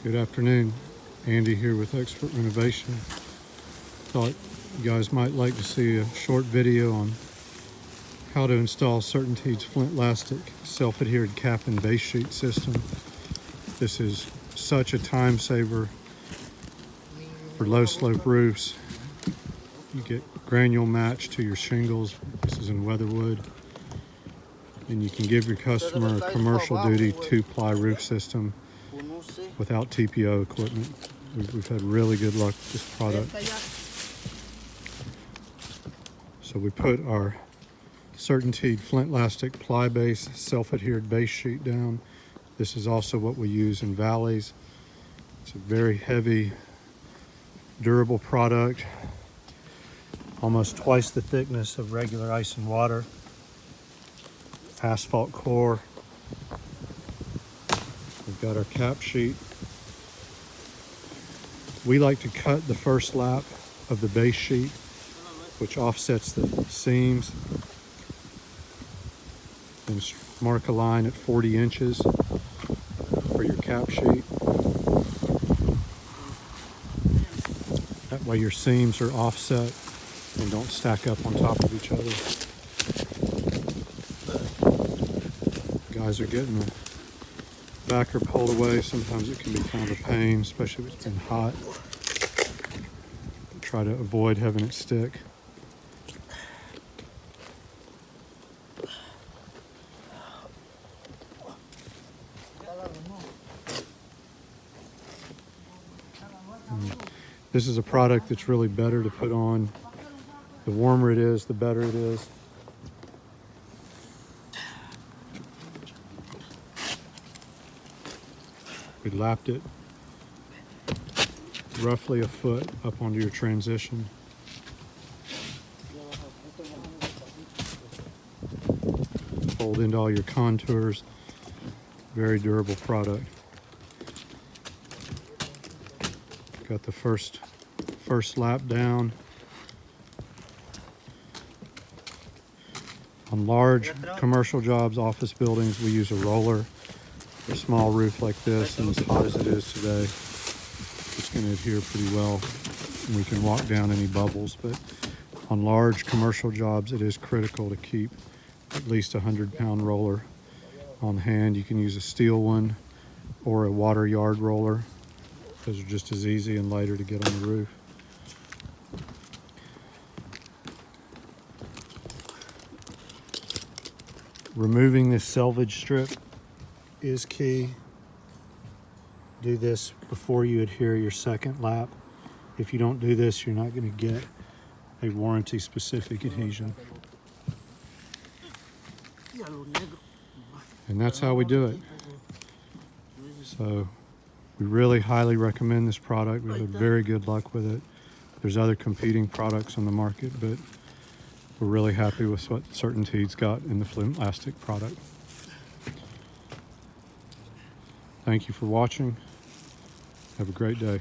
Good afternoon. Andy here with Expert Renovation. Thought you guys might like to see a short video on how to install Certainteed's Flintlastic self-adhered cap and base sheet system. This is such a time saver for low slope roofs. You get granule match to your shingles. This is in weatherwood. And you can give your customer a commercial duty 2-ply roof system without TPO equipment. We've had really good luck with this product. So we put our Certainteed Flintlastic ply base self-adhered base sheet down. This is also what we use in valleys. It's a very heavy, durable product, almost twice the thickness of regular ice and water. Asphalt core. We've got our cap sheet. We like to cut the first lap of the base sheet, which offsets the seams, and mark a line at 40 inches for your cap sheet. That way your seams are offset and don't stack up on top of each other. Guys are getting the backer pulled away. Sometimes it can be kind of a pain, especially if it's been hot. Try to avoid having it stick. This is a product that's really better to put on. The warmer it is, the better it is. We lapped it roughly a foot up onto your transition. Fold into all your contours. Very durable product. Got the first lap down. On large commercial jobs, office buildings, we use a roller. For a small roof like this, and as hot as it is today, it's going to adhere pretty well, and we can walk down any bubbles. But on large commercial jobs, it is critical to keep at least a 100-pound roller on hand. You can use a steel one or a water yard roller. Those are just as easy and lighter to get on the roof. Removing this selvage strip is key. Do this before you adhere your second lap. If you don't do this, you're not going to get a warranty specific adhesion. And that's how we do it. So we really highly recommend this product. We've had very good luck with it. There's other competing products on the market, but we're really happy with what Certainteed's got in the Flintlastic product. Thank you for watching. Have a great day.